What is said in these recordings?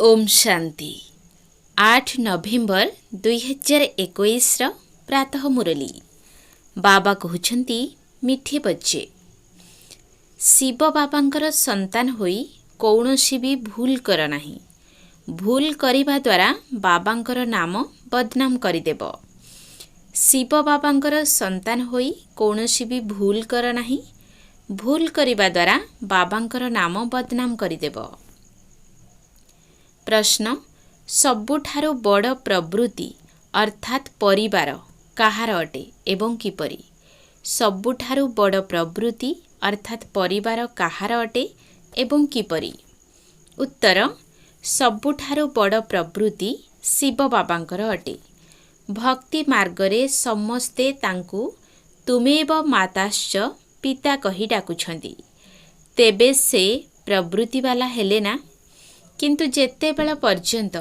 ओम शांति 8 नवेम्बर 2021 प्रातः मुरली बाबा कहते मिठे बच्चे शिव बाबांकर संतान होई कौनसी भी भूल कर नहीं। भूल करिबा द्वारा बाबांकर नाम बदनाम करिदेब। शिव बाबांकर संतान होई कौनसी भी भूल कर नहीं। भूल करिबा द्वारा बाबांकर नाम बदनाम करिदेब। प्रश्न सबुठारु बड़ प्रवृत्ति अर्थात परिवार कहार अटे एवं किपरि। सबुठारु बड़ प्रवृत्ति अर्थात परिवार कहार अटे एवं किपरि। उत्तर सबुठारु बड़ प्रवृत्ति शिव बाबांकर अटे। भक्ति मार्गरे समस्ते तांकु तुमेव माताश्च पिता कहि डाकुछन्ति। तेबे से प्रवृत्ति वाला हेले ना। किंतु जेतेबेଳ पर्यंत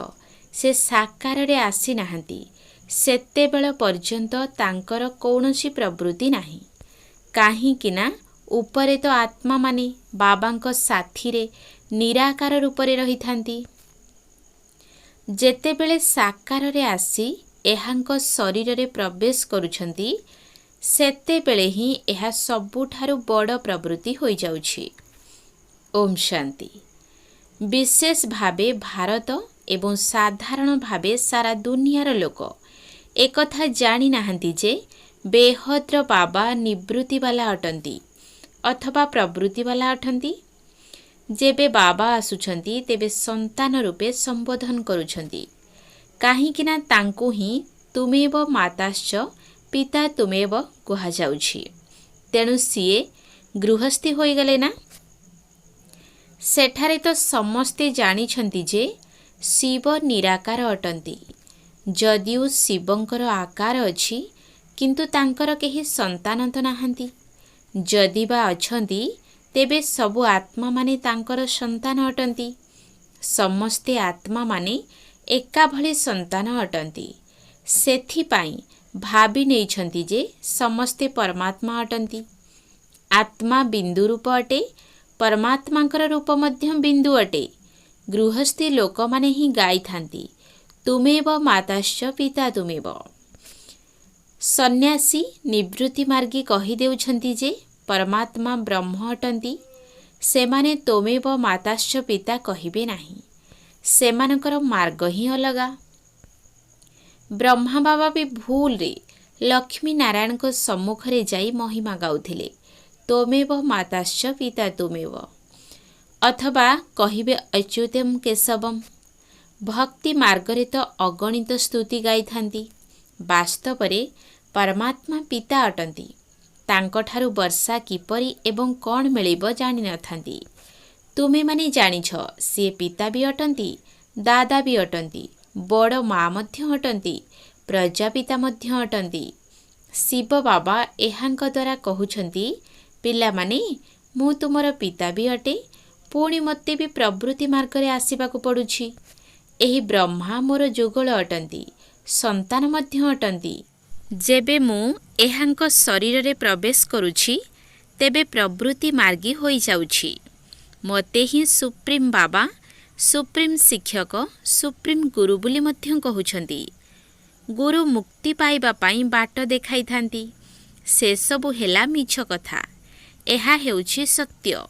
से साकार रे आसी नाहंती सेतेबेळ पर्यंत तांकर कौनसी प्रवृत्ति नाही। काहींकि ना उपरे तो आत्मा माने बाबांको साथी रे निराकार रूप रे रही थांती। जेतेबेळे साकार रे आसी एहांको शरीर रे प्रवेश करूछंती सेतेबेळे ही एहा सबुठारु बड़ प्रवृत्ति होई जाउछि। ओम शांति। विशेष भावे भारत एवं साधारण भावे सारा दुनियार लोक एकथा जानी नाहंती जे बेहद्र बाबा निवृत्ति वाला अटंती अथवा प्रवृत्ति वाला अटंती। जेबे बाबा आसुछंती तेबे संतान रूपे संबोधन करूछंती। काहींकि ना तांकु ही तुमेव माताश्च पिता तुमेव कुहा जाउछि। तेणु सीए गृहस्थी होई गले ना। सेठारे तो समस्ते जानिछंती जे शिव निराकार अटंती। जदिও शिवंकर आकार अछि किंतु तांकर केही संतान तो नाहंती। जदि बा अछंती तेबे सबु आत्मा माने तांकर संतान अटंती। समस्ते आत्मा माने एका भली संतान अटंती। सेथि पाई भाबी नेइछंती जे समस्ते परमात्मा अटंती। आत्मा बिंदु रूप अटे परमात्मांकर रूप मध्य बिंदु अटे। गृहस्थी लोक माने ही गाई थांती तुमेव माताश्च पिता तुमेव। सन्यासी निवृत्ति मार्गी कही देउछंती जे परमात्मा ब्रह्म अटंती। सेमाने तुमेव माताश्च पिता कहिबे नाही। सेमानकर मार्ग ही अलगा। ब्रह्मा बाबा भी भूल रे लक्ष्मी नारायण को सम्मुख रे जाई महिमा गाउथिले तमेव माताश्च पिता तुमेव। अथवा कहिबे अच्युतम केशवम। भक्ति मार्गरे तो अगणित स्तुति गाई थांती। वास्तव रे परमात्मा पिता अटंती। तांकठारु वर्षा किपरि एवं कौन मिलिब जानि न थांती। तुमे माने जानिछ से पिता भी अटंती दादा भी अटंती बड़ माँ मध्य अटंती प्रजापिता मध्य अटंती। शिव बाबा एहांक द्वारा कहउछंती पिला माने मु तुमर पिता भी अटे पुणी मते भी प्रवृत्ति मार्ग रे आसीबाकु पडुछि। एही ब्रह्मा मोर जुगल अटंती संतान मध्य अटंती। जेबे मु एहांक शरीर रे प्रवेश करूछि तेबे प्रवृत्ति मार्गी होई जाउछि। मते ही सुप्रीम बाबा सुप्रीम शिक्षक सुप्रीम गुरु बुली मध्य कहउछंती। गुरु मुक्ति पाइबा पाई बाट देखाई थांती। से सबु हेला मिछ कथा। एहा हेउछि सत्य।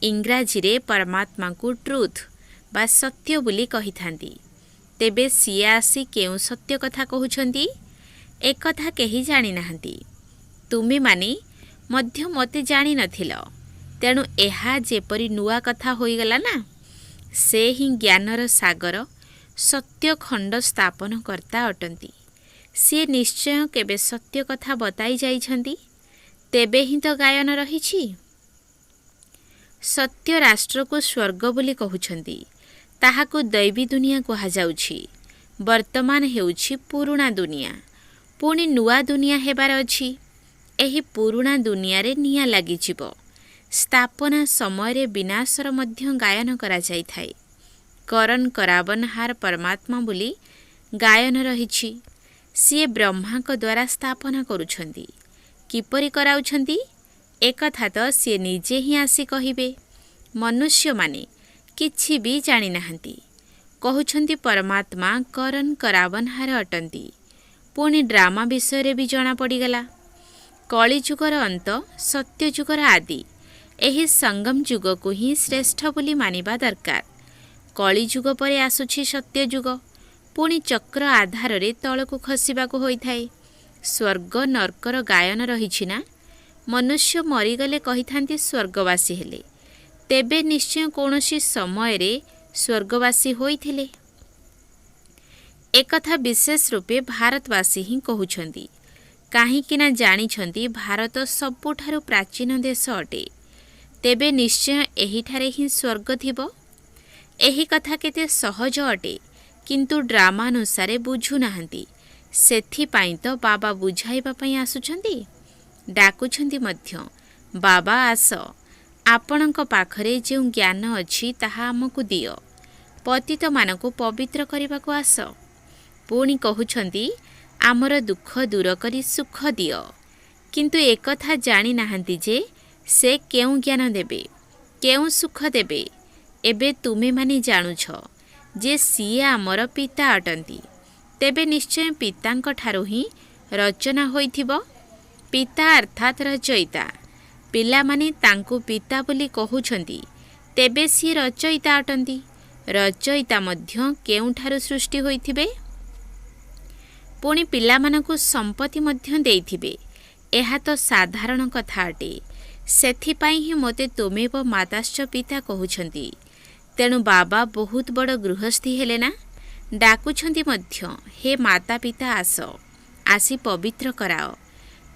इंग्राजी रे परमात्मा को ट्रुथ बा सत्य बुली कही थांती। तेबे सिए आसी केउ सत्य कथा कहउछंती एक कथा केही जानि नाहंती। तुमे माने मध्य मते जानि नथिल। तेणु एहा जेपरि नुआ कथा होई गला ना। से ही ज्ञानर सागर सत्य खंड स्थापन करता अटंती। सी निश्चय केबे सत्य कथा बताई जाइछंती तेबे ही तो गायन रहिछि। सत्य राष्ट्र को स्वर्ग बोली कहउछंती। ताहाकु दैवी दुनिया कहा जाउछि। वर्तमान हेउछि पुरुणा दुनिया पुणी नुआ दुनिया हेबार अछि। एही पुरुणा दुनिया रे निया लागि जिवो। स्थापना समय रे विनाशर मध्य गायन करा जाई थाए। करन करावन हार परमात्मा बोली गायन रहिछि। सिए ब्रह्मा को द्वारा स्थापना करूछंती। किपरि कराउछंती एकथा तो सी निजे ही आसी कहिबे। मनुष्य माने किछि भी जानि नाहंती। कहउछन्ति परमात्मा करन करावनहार अटंती। पुणी ड्रामा विषय भी जना पड़गला। कलिजुगर अंत सत्यजुगर आदि एही संगम जुग को ही श्रेष्ठ बोली मानिबा दरकार। कलिजुग परे आसुछि सत्यजुग। पुणी चक्र आधार रे तलकु खसिबाकु होइथाय। स्वर्ग नरकर गायन रहिछि ना। मनुष्य मरीगले कहिथांती स्वर्गवासी हेले, तेबे निश्चय कौनसी समय रे स्वर्गवासी होइथिले। एकथा विशेष रूपे भारतवासी ही कहउछन्ति, काहीकिना जानिछन्ति भारत सबुठारु प्राचीन देश अटे, तेबे निश्चय एहिठारे ही स्वर्ग थिबो। एही कथा केते सहज अटे, किंतु ड्रामानुसारे बुझु नाहंती। सेथिपाई तो बाबा बुझाइबा पई आसुछन्ति, डाकुछन्ति मध्य। बाबा आस, आपणक पाखरे जे ज्ञान अछि ताहा हमकु दियो। पतित मानकु पवित्र करबाकु आस। पुणी कहउछन्ति आमर दुख दूर करी सुख दियो। किंतु एकथा जानि नाहंती जे से केउ ज्ञान देबे, केउ सुख देबे। एबे तुमे माने जानुछ जे सिए आमर पिता अटंती, तेबे निश्चय पितांक ठारु ही रचना होइथिबो। पिता अर्थात रचयिता। पिला माने तांकु पिता बोली कहउछन्ति, तेबे सी रचयिता अटंती। रचयिता मध्य केउठारु सृष्टि होइथिबे। पुणी पिलामानकु संपत्ति मध्य देइथिबे। एहा तो साधारण कथा अटे। सेथिपाई ही मोते तोमेव माताश्च पिता कहउछन्ति। तेणु बाबा बहुत बड़ गृहस्थी हेले ना। डाकुछन्ति मध्य, हे माता पिता आस, आसी पवित्र कराओ।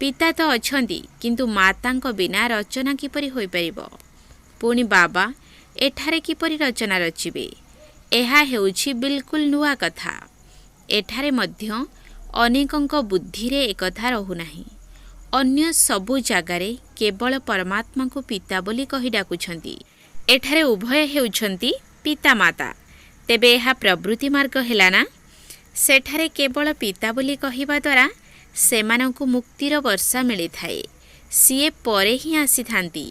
पिता तो अछन्ति, किंतु मातांक बिना रचना किपरि होई परिबो। पुणी बाबा एठारे किपरि रचना रचिबे। एहा हेउछि बिल्कुल नुआ कथा। एठारे मध्य अनेकंक बुद्धि रे एकथा रहुनाही। अन्य सबु जागारे केवल परमात्मा को पिता बोली कहि डाकुछन्ति। एठारे उभय हेउछन्ति पिता माता। तेबे एहा प्रवृत्ति मार्ग हेला ना। सेठारे केवल पिता बोली कहिबा द्वारा सेमानंकु मुक्तिर वर्षा मिली थाए। सीए परे ही आसी थांती।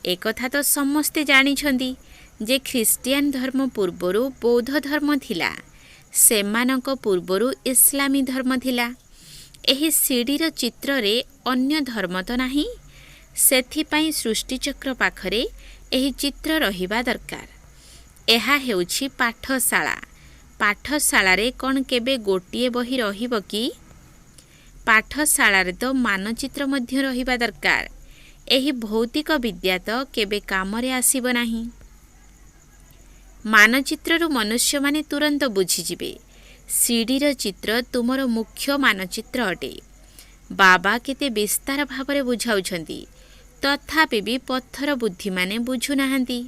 एकथा तो समस्ते जानिछन्ति जे ख्रिस्टियान धर्म पूर्वरु बौद्ध धर्म थिला, सेमानंक पूर्वरु इस्लामी धर्म थिला। एही सीडीर चित्र रे अन्य धर्म तो नाही। सेथिपाई सृष्टिचक्र पाखरे एही चित्र रहिबा दरकार। एहा हेउछि पाठशाला। पाठशाला रे कौन केबे गोटिए बही रहिब कि? पाठशाला रे तो मानचित्र मध्य रहिबा दरकार। एही भौतिक विद्या तो केबे कामरे आसीब नाही। मानचित्ररु मनुष्य माने तुरंत बुझिजिबे। सीडीर चित्र तुमर मुख्य मानचित्र अटे। बाबा केते विस्तार भावरे बुझाउछन्ति, तथापि भी पत्थर बुद्धि माने बुझु नाहंती।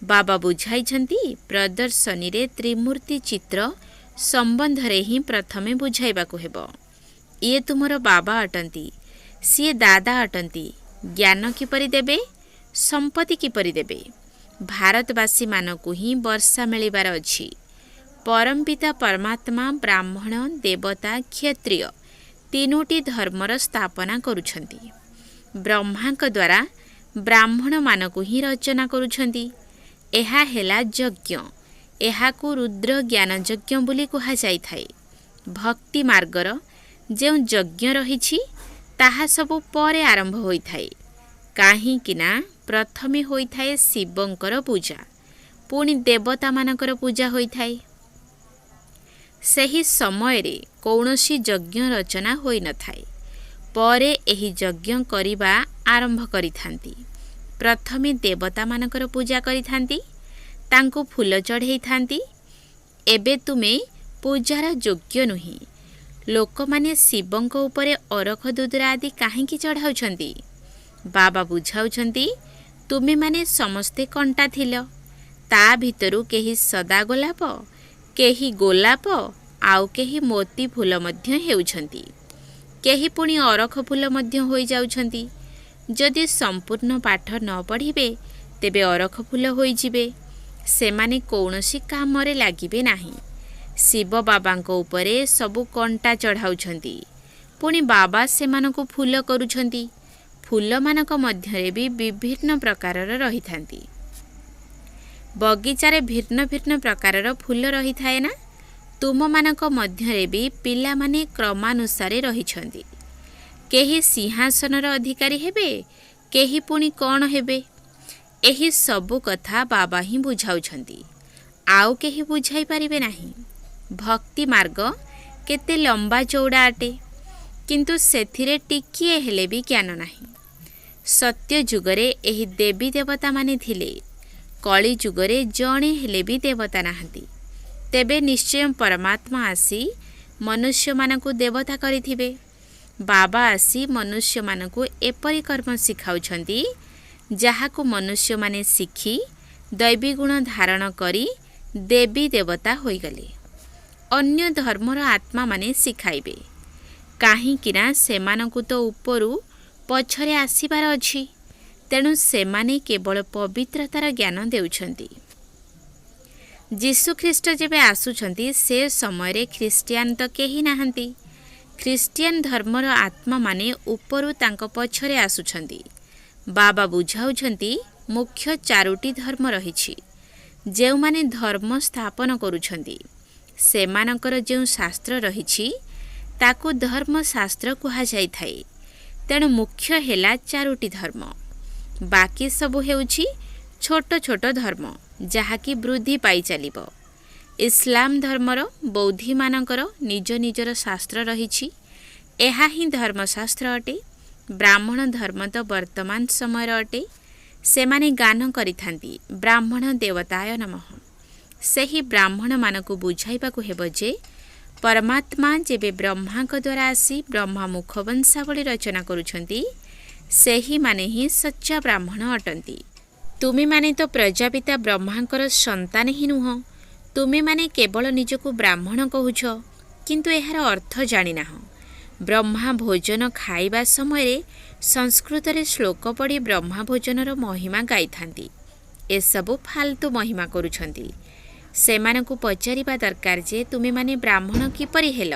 बाबा बुझाइछन्ति प्रदर्शनी रे त्रिमूर्ति चित्र संबंध रे ही प्रथमे बुझाइबाकु हेबो। ये तुमर बाबा अटंती, सीए दादा अटंती। ज्ञान किपरि देबे, संपत्ति किपरि देबे। भारतवासी मानकु ही वर्षा मिलिबार अछि। परमपिता परमात्मा ब्राह्मण देवता क्षत्रिय तीनोटी धर्मर स्थापना करुछन्ति। ब्रह्मांक द्वारा ब्राह्मण मानकु ही रचना करुछन्ति। एहा हेला यज्ञ। एहाकु रुद्र ज्ञान यज्ञ बोली कुहा जाइथाए। भक्ति मार्गर जेउ यज्ञ रहिछि ताहा सबु परे आरंभ होइथाए। काहीकिना प्रथमे होइथाए शिवंकर पूजा, पुणी देवता मानकर पूजा होइथाए। सेही समय रे कौनसी यज्ञ रचना होई नथाए। परे एही यज्ञ करिबा आरंभ करिथांती। प्रथमे देवता मानकर पूजा करिथांती, तांको फूल चढ़ेई थांती। एबे तुमे पूजार योग्य नुही। लोकमाने शिवंक उपरे अरख दुदरा आदि काहींकी चढ़ाउछन्ती? बाबा बुझाउछन्ती, तुमे माने समस्ते कंटा थिल। ता भितरु केही सदा गोलाप, केही गोलाप, आउ केही मोती फूल मध्य हेउछन्ती। केही पुणी अरख फूल मध्य होई जाउछन्ती। जदि संपूर्ण पाठ न पढ़िबे तेबे अरख फूल होई जिबे। सेमाने कौनसी कामरे लागिबे नाही। शिव बाबांको उपरे सबु कंटा चढ़ाउछन्ती। पुणी बाबा सेमानकु फूल करुछन्ती। फूल मानक मध्यरे भी विभिन्न प्रकारर रहिथांती। बगीचारे भिन्न भिन्न प्रकारर फूल रही थाए ना, तुमମାନଙ୍କ ମଧ୍ୟରେ ବି ପିଲାମାନେ କ୍ରମାନୁସାରେ ରହିଛନ୍ତି। କେହି ସିଂହାସନର ଅଧିକାରୀ ହେବେ, କେହି ପୁଣି କ'ଣ ହେବେ। ଏହି ସବୁ କଥା ବାବା ହିଁ ବୁଝାଉଛନ୍ତି, ଆଉ କେହି ବୁଝାଇ ପାରିବେ ନାହିଁ। ଭକ୍ତି ମାର୍ଗ କେତେ ଲମ୍ବା ଚଉଡ଼ା ଅଟେ, କିନ୍ତୁ ସେଥିରେ ଟିକିଏ ହେଲେ ବି ଜ୍ଞାନ ନାହିଁ। ସତ୍ୟ ଯୁଗରେ ଏହି ଦେବୀ ଦେବତାମାନେ ଥିଲେ, କଳି ଯୁଗରେ ଜଣେ ହେଲେ ବି ଦେବତା ନାହାନ୍ତି। ତେବେ ନିଶ୍ଚୟ ପରମାତ୍ମା ଆସି ମନୁଷ୍ୟମାନଙ୍କୁ ଦେବତା କରିଥିବେ। ବାବା ଆସି ମନୁଷ୍ୟମାନଙ୍କୁ ଏପରି କର୍ମ ଶିଖାଉଛନ୍ତି, ଯାହାକୁ ମନୁଷ୍ୟମାନେ ଶିଖି ଦୈବୀ ଗୁଣ ଧାରଣ କରି ଦେବୀ ଦେବତା ହୋଇଗଲେ। ଅନ୍ୟ ଧର୍ମର ଆତ୍ମାମାନେ ଶିଖାଇବେ, କାହିଁକିନା ସେମାନଙ୍କୁ ତ ଉପରୁ ପଛରେ ଆସିବାର ଅଛି। ତେଣୁ ସେମାନେ କେବଳ ପବିତ୍ରତାର ଜ୍ଞାନ ଦେଉଛନ୍ତି। ଯୀଶୁଖ୍ରୀଷ୍ଟ ଯେବେ ଆସୁଛନ୍ତି, ସେ ସମୟରେ ଖ୍ରୀଷ୍ଟିଆନ ତ କେହି ନାହାନ୍ତି। ଖ୍ରୀଷ୍ଟିଆନ ଧର୍ମର ଆତ୍ମାମାନେ ଉପରୁ ତାଙ୍କ ପଛରେ ଆସୁଛନ୍ତି। ବାବା ବୁଝାଉଛନ୍ତି, ମୁଖ୍ୟ 4ଟି ଧର୍ମ ରହିଛି। ଯେଉଁମାନେ ଧର୍ମ ସ୍ଥାପନ କରୁଛନ୍ତି, ସେମାନଙ୍କର ଯେଉଁ ଶାସ୍ତ୍ର ରହିଛି, ତାକୁ ଧର୍ମଶାସ୍ତ୍ର କୁହାଯାଇଥାଏ। ତେଣୁ ମୁଖ୍ୟ ହେଲା 4ଟି ଧର୍ମ। ବାକି ସବୁ ହେଉଛି ଛୋଟ ଛୋଟ ଧର୍ମ, ଯାହାକି ବୃଦ୍ଧି ପାଇ ଚାଲିବ। ଇସଲାମ ଧର୍ମର ବୌଦ୍ଧୀମାନଙ୍କର ନିଜ ନିଜର ଶାସ୍ତ୍ର ରହିଛି। ଏହା ହିଁ ଧର୍ମଶାସ୍ତ୍ର ଅଟେ। ବ୍ରାହ୍ମଣ ଧର୍ମ ତ ବର୍ତ୍ତମାନ ସମୟର ଅଟେ। ସେମାନେ ଗାନ କରିଥାନ୍ତି, ବ୍ରାହ୍ମଣ ଦେବତାୟ ନମଃ। ସେହି ବ୍ରାହ୍ମଣମାନଙ୍କୁ ବୁଝାଇବାକୁ ହେବ ଯେ ପରମାତ୍ମା ଯେବେ ବ୍ରହ୍ମାଙ୍କ ଦ୍ୱାରା ଆସି ବ୍ରହ୍ମା ମୁଖବଂଶାବଳୀ ରଚନା କରୁଛନ୍ତି, ସେହିମାନେ ହିଁ ସଚ୍ଚା ବ୍ରାହ୍ମଣ ଅଟନ୍ତି। ତୁମେମାନେ ତ ପ୍ରଜାପିତା ବ୍ରହ୍ମାଙ୍କର ସନ୍ତାନ ହିଁ ନୁହଁ। ତୁମେମାନେ କେବଳ ନିଜକୁ ବ୍ରାହ୍ମଣ କହୁଛ, କିନ୍ତୁ ଏହାର ଅର୍ଥ ଜାଣିନାହଁ। ବ୍ରହ୍ମା ଭୋଜନ ଖାଇବା ସମୟରେ ସଂସ୍କୃତରେ ଶ୍ଲୋକ ପଢ଼ି ବ୍ରହ୍ମା ଭୋଜନର ମହିମା ଗାଇଥାନ୍ତି। ଏସବୁ ଫାଲତୁ ମହିମା କରୁଛନ୍ତି। ସେମାନଙ୍କୁ ପଚାରିବା ଦରକାର ଯେ ତୁମେମାନେ ବ୍ରାହ୍ମଣ କିପରି ହେଲ।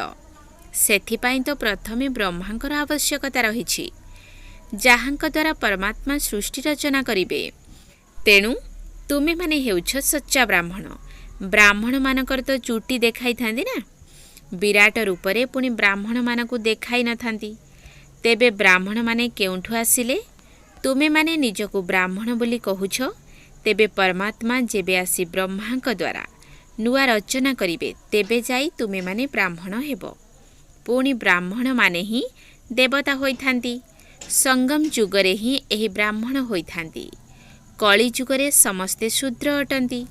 ସେଥିପାଇଁ ତ ପ୍ରଥମେ ବ୍ରହ୍ମାଙ୍କର ଆବଶ୍ୟକତା ରହିଛି, ଯାହାଙ୍କ ଦ୍ୱାରା ପରମାତ୍ମା ସୃଷ୍ଟି ରଚନା କରିବେ। ତେଣୁ ତୁମେମାନେ ହେଉଛ ସଚ୍ଚା ବ୍ରାହ୍ମଣ। ବ୍ରାହ୍ମଣମାନଙ୍କର ତ ଚୁଟି ଦେଖାଇଥାନ୍ତି ନା, ବିରାଟ ରୂପରେ ପୁଣି ବ୍ରାହ୍ମଣମାନଙ୍କୁ ଦେଖାଇ ନଥାନ୍ତି। ତେବେ ବ୍ରାହ୍ମଣମାନେ କେଉଁଠୁ ଆସିଲେ? ତୁମେମାନେ ନିଜକୁ ବ୍ରାହ୍ମଣ ବୋଲି କହୁଛ। ତେବେ ପରମାତ୍ମା ଯେବେ ଆସି ବ୍ରହ୍ମାଙ୍କ ଦ୍ୱାରା ନୂଆ ରଚନା କରିବେ, ତେବେ ଯାଇ ତୁମେମାନେ ବ୍ରାହ୍ମଣ ହେବ। ପୁଣି ବ୍ରାହ୍ମଣମାନେ ହିଁ ଦେବତା ହୋଇଥାନ୍ତି। ସଙ୍ଗମ ଯୁଗରେ ହିଁ ଏହି ବ୍ରାହ୍ମଣ ହୋଇଥାନ୍ତି। କଳି ଯୁଗରେ ସମସ୍ତେ ଶୂଦ୍ର ଅଟନ୍ତି।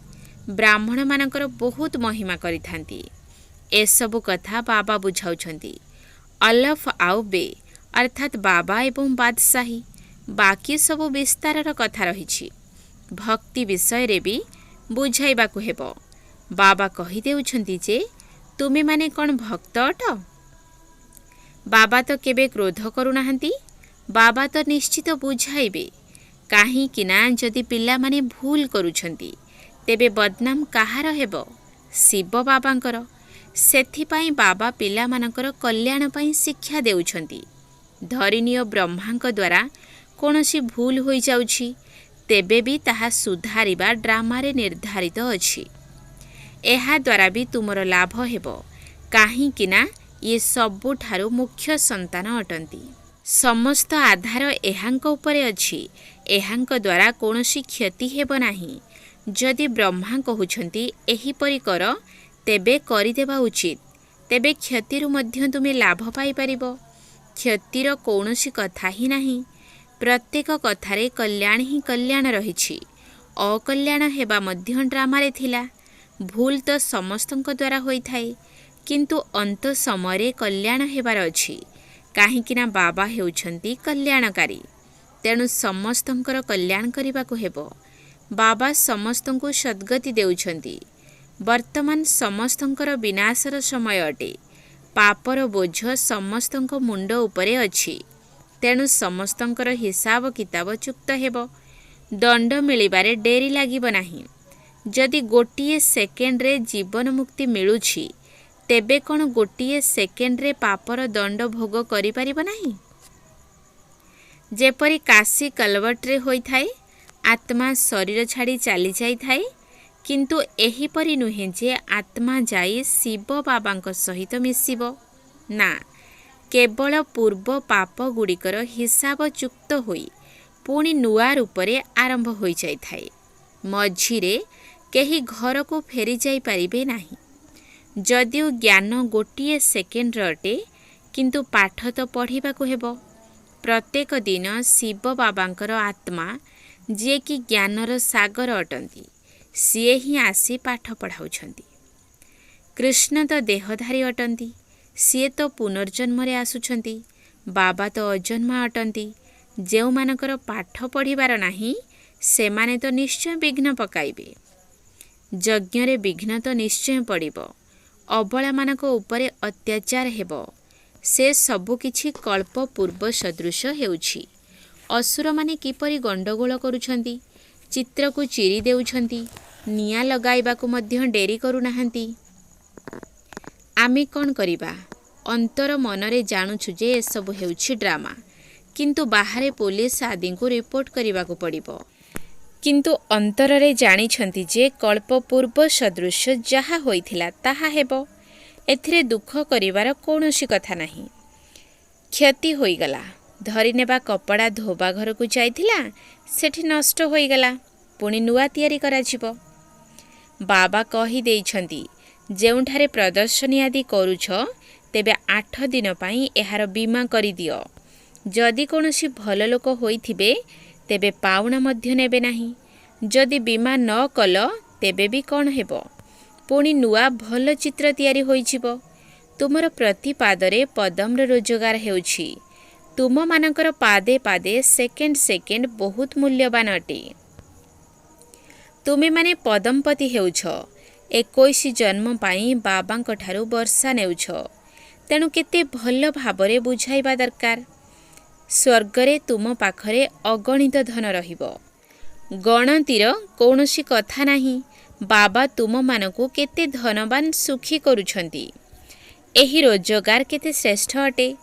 ବ୍ରାହ୍ମଣମାନଙ୍କର ବହୁତ ମହିମା କରିଥାନ୍ତି। ଏସବୁ କଥା ବାବା ବୁଝାଉଛନ୍ତି। ଅଲଫ ଆଉ ବେ ଅର୍ଥାତ୍ ବାବା ଏବଂ ବାଦଶାହୀ। ବାକି ସବୁ ବିସ୍ତାରର କଥା ରହିଛି। ଭକ୍ତି ବିଷୟରେ ବି ବୁଝାଇବାକୁ ହେବ। ବାବା କହିଦେଉଛନ୍ତି ଯେ ତୁମେମାନେ କ'ଣ ଭକ୍ତ ଅଟ? ବାବା ତ କେବେ କ୍ରୋଧ କରୁନାହାନ୍ତି। ବାବା ତ ନିଶ୍ଚିତ ବୁଝାଇବେ। କାହିଁକି ନା ଯଦି ପିଲାମାନେ ଭୁଲ କରୁଛନ୍ତି, ତେବେ ବଦନାମ କାହାର ହେବ? ଶିବ ବାବାଙ୍କର। ସେଥିପାଇଁ ବାବା ପିଲାମାନଙ୍କର କଲ୍ୟାଣ ପାଇଁ ଶିକ୍ଷା ଦେଉଛନ୍ତି। ଧରିନିଅ ବ୍ରହ୍ମାଙ୍କ ଦ୍ୱାରା କୌଣସି ଭୁଲ ହୋଇଯାଉଛି, ତେବେ ବି ତାହା ସୁଧାରିବା ଡ୍ରାମାରେ ନିର୍ଦ୍ଧାରିତ ଅଛି। ଏହାଦ୍ୱାରା ବି ତୁମର ଲାଭ ହେବ, କାହିଁକି ନା ଇଏ ସବୁଠାରୁ ମୁଖ୍ୟ ସନ୍ତାନ ଅଟନ୍ତି। ସମସ୍ତ ଆଧାର ଏହାଙ୍କ ଉପରେ ଅଛି। ଏହାଙ୍କ ଦ୍ୱାରା କୌଣସି କ୍ଷତି ହେବ ନାହିଁ। ଯଦି ବ୍ରହ୍ମା କହୁଛନ୍ତି ଏହିପରି କର, ତେବେ କରିଦେବା ଉଚିତ। ତେବେ କ୍ଷତିରୁ ମଧ୍ୟ ତୁମେ ଲାଭ ପାଇପାରିବ। କ୍ଷତିର କୌଣସି କଥା ହିଁ ନାହିଁ। ପ୍ରତ୍ୟେକ କଥାରେ କଲ୍ୟାଣ ହିଁ କଲ୍ୟାଣ ରହିଛି। ଅକଲ୍ୟାଣ ହେବା ମଧ୍ୟ ଡ୍ରାମାରେ ଥିଲା। ଭୁଲ ତ ସମସ୍ତଙ୍କ ଦ୍ୱାରା ହୋଇଥାଏ, କିନ୍ତୁ ଅନ୍ତ ସମୟରେ କଲ୍ୟାଣ ହେବାର ଅଛି। କାହିଁକିନା ବାବା ହେଉଛନ୍ତି କଲ୍ୟାଣକାରୀ। ତେଣୁ ସମସ୍ତଙ୍କର କଲ୍ୟାଣ କରିବାକୁ ହେବ। ବାବା ସମସ୍ତଙ୍କୁ ସଦ୍ଗତି ଦେଉଛନ୍ତି। ବର୍ତ୍ତମାନ ସମସ୍ତଙ୍କର ବିନାଶର ସମୟ ଅଟେ। ପାପର ବୋଝ ସମସ୍ତଙ୍କ ମୁଣ୍ଡ ଉପରେ ଅଛି। ତେଣୁ ସମସ୍ତଙ୍କର ହିସାବ କିତାବ ଚୁକ୍ତ ହେବ। ଦଣ୍ଡ ମିଳିବାରେ ଡେରି ଲାଗିବ ନାହିଁ। ଯଦି ଗୋଟିଏ ସେକେଣ୍ଡରେ ଜୀବନ ମୁକ୍ତି ମିଳୁଛି, ତେବେ କ'ଣ ଗୋଟିଏ ସେକେଣ୍ଡରେ ପାପର ଦଣ୍ଡ ଭୋଗ କରିପାରିବ ନାହିଁ? ଯେପରି କାଶୀ କଲବଟରେ ହୋଇଥାଏ, ଆତ୍ମା ଶରୀର ଛାଡ଼ି ଚାଲି ଯାଇଥାଏ, किंतु एहीपरि नुहे जे आत्मा जाई शिव बाबांक सहित मिसिब ना, केवल पूर्व पाप गुड़िकर हिसाब चुक्त होई पुणी नुआ रूपरे आरंभ हो जाई थाए। मझिरे केही घर को फेरी जाई पारिबे नाही। जदिओ ज्ञान गोटिए सेकेंड अटे किंतु पाठ तो पढ़ा को हेब। प्रत्येक दिन शिव बाबांकर आत्मा जे कि ज्ञानर सागर अटंती सीए ही आसी पाठ पढ़ाउछंती। कृष्ण तो देहधारी अटंती, सीए तो पुनर्जन्म रे आसुछंती। बाबा तो अजन्मा अटंती। जेउ मानकर पाठ पढ़िबार नाही सेमाने तो निश्चय विघ्न पकाइबे। यज्ञ रे विघ्न तो निश्चय पड़िबो। अबला मानक उपरे अत्याचार हेबो। से सबु किछि कल्प पूर्व सदृश हेउछि। असुर माने किपरि गंडगोल करुछंती, चित्र को चिरी देउछंती, निया लगाइबाकु मध्य डेरी करू नाहंती। आमे कोन करिबा? अंतर मनरे जानुछु जे ए सब हेउछि ड्रामा, किंतु बाहरे पुलिस आदि को रिपोर्ट करिबाकु पड़िबो। किंतु अंतररे जानिछंती जे कल्प पूर्व सदृश जहा होइथिला ताहा हेबो। एथिरे दुख करिवार कोनोसी कथा नाही। क्षति होइगला, धरि नेबा कपड़ा धोबा घर को जाइथिला, सेठी नष्ट होइगला, पुणी नुआ तियारी कराजिबो। बाबा कहि देइछंती जेउठारे प्रदर्शनी आदि करूछ तेबे 8 दिन पई एहार बीमा करि दियो। जदि कोनोसी भल लोक होइथिबे तेबे पाउना मध्य नेबे नाही। जदि बीमा न कल तेबे भी कौन हेबो, पुणी नुआ भल चित्र तैयारी होइछिबो। तुमर प्रति पादरे पदम्र रोजगार हेउछि। तुम मानकर पादे पादे सेकेंड सेकेंड बहुत मूल्यवान अटे। तुमे माने पदमपति हेउछ। 21 जन्म पाई बाबांक ठारू वर्षा नेउछ। तेणु केते भल भाबरे बुझाइबा दरकार। स्वर्गरे तुम पाखरे अगणित धन रहिबो। गणतीर कौनसी कथा नाही। बाबा तुम मानकु केते धनवान सुखी करुछंती। एही रोजगार केते श्रेष्ठ अटे।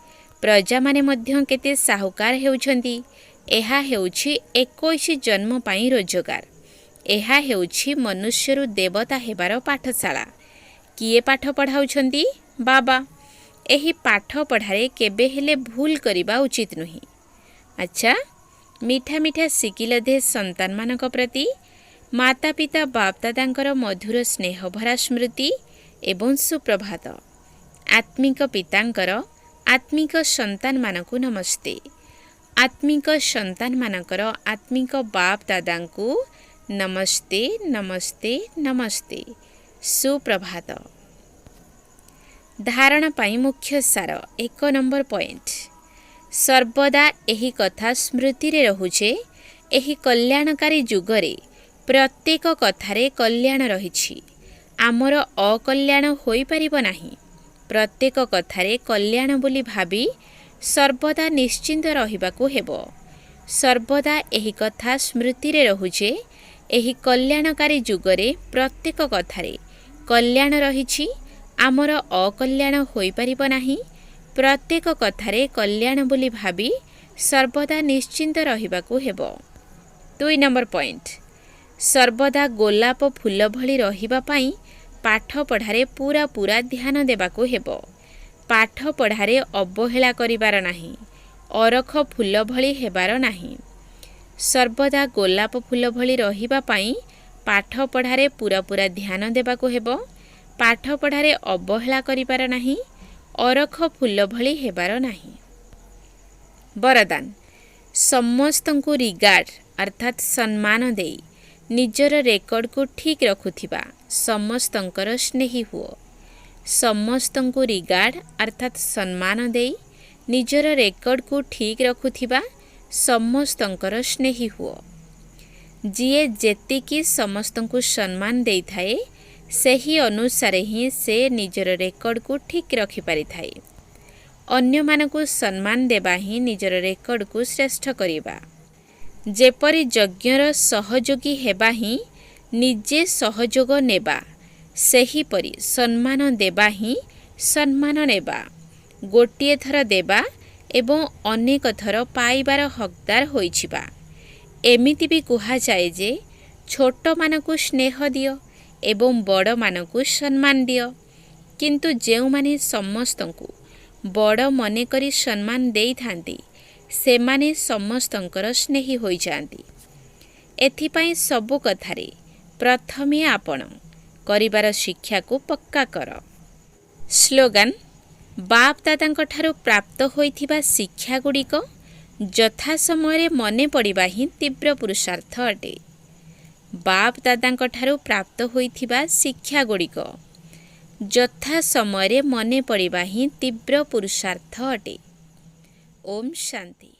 प्रजा माने मध्य केते साहुकार हेउछंती। एहा हेउछि 21 जन्म पाई रोजगार। एहा हेउछि मनुष्यरु देवता हेबार पाठशाला। किए पाठ पढ़ाउछंती? बाबा। एही पाठ पढ़ारे केबे हेले भूल करिबा उचित नुही। अच्छा, मीठा मीठा सिकिल दे संतान मानक प्रति माता पिता बाप दादांकर मधुर स्नेह भरा स्मृति एवं सुप्रभात। आत्मिक पितांकर आत्मिक संतान मानकु नमस्ते। आत्मिक संतान मानकर आत्मिक बाप दादांकु नमस्ते नमस्ते नमस्ते। सुप्रभात। धारणा पाई मुख्य सार 1 नंबर पॉइंट। सर्वदा एही कथा स्मृति रे रहुछे। एही कल्याणकारी जुगरे प्रत्येक कथारे कल्याण रहिछि। आमर अकल्याण होई परिबो नाही। प्रत्येक कथारे कल्याण बोली भाबी सर्वदा निश्चिंत रहिबाकू हेबो। सर्वदा एही कथा स्मृति रे रहुछे। एही कल्याणकारी जुगरे प्रत्येक कथारे कल्याण रहिछि। आमर अकल्याण होई परिबो नाही। प्रत्येक कथारे कल्याण बोली भाबी सर्वदा निश्चिंत रहिबाकू हेबो। 2 नंबर पॉइंट। सर्वदा गोलाप फूल भली रहिबा पाई पाठ पढ़ारे पूरा पूरा ध्यान देबाकू हेबो। पाठ पढ़ारे अवहेला करिबार नाही। अरख फूल भली हेबार नाही। सर्वदा गोलाप फूल भली रहिबा पाई पाठ पढ़ारे पूरा पूरा ध्यान देबाकू हेबो। पाठ पढ़ारे अवहेला करिबार नाही। अरख फूल भली हेबार नाही। वरदान। समस्तंकु रिगार्ड अर्थात सम्मान देई निजर रेकर्ड को ठीक रखुथिबा समस्तंकर स्नेही हुओ। समस्तंकु रिगार्ड अर्थात सम्मान देई निजर रेकर्ड को ठीक रखुथिबा समस्तंकर स्नेही हुओ। जिए जेतिकी समस्तंकु सम्मान देई थाए सेही अनुसारे ही से निजर रेकर्ड को ठीक रखि पारि थाए। अन्य मानकु सम्मान देबा ही निजर रेकर्ड को श्रेष्ठ करिबा। जेपरि यज्ञर सहयोगी हेबा ही निजे सहयोग नेबा सेहीपरि सम्मान देबा ही सम्मान नेबा। गोटिए थर देबा एवं अनेक थर पाइबार हकदार होइछिबा। एमिति भी कुहा जाए जे छोट मानकु स्नेह दियो एवं बड़मानकु सम्मान दियो। किंतु जेउमाने समस्तंकु बड़ मने करी सम्मान देई थांती सेमाने समस्तंकर स्नेही होई जांती। एथिपाई सबु कथारे प्रथमे आपण करिबार शिक्षा को पक्का कर। स्लोगान बाप दादा ठारू प्राप्त होइथिबा शिक्षा गुड़िक यथा समय मने पड़िबा ही तीव्र पुरुषार्थ अटे। बाप दादा ठारू प्राप्त होइथिबा शिक्षा गुड़िक यथा समय मने पड़िबा ही तीव्र पुरुषार्थ अटे। ओम शांति।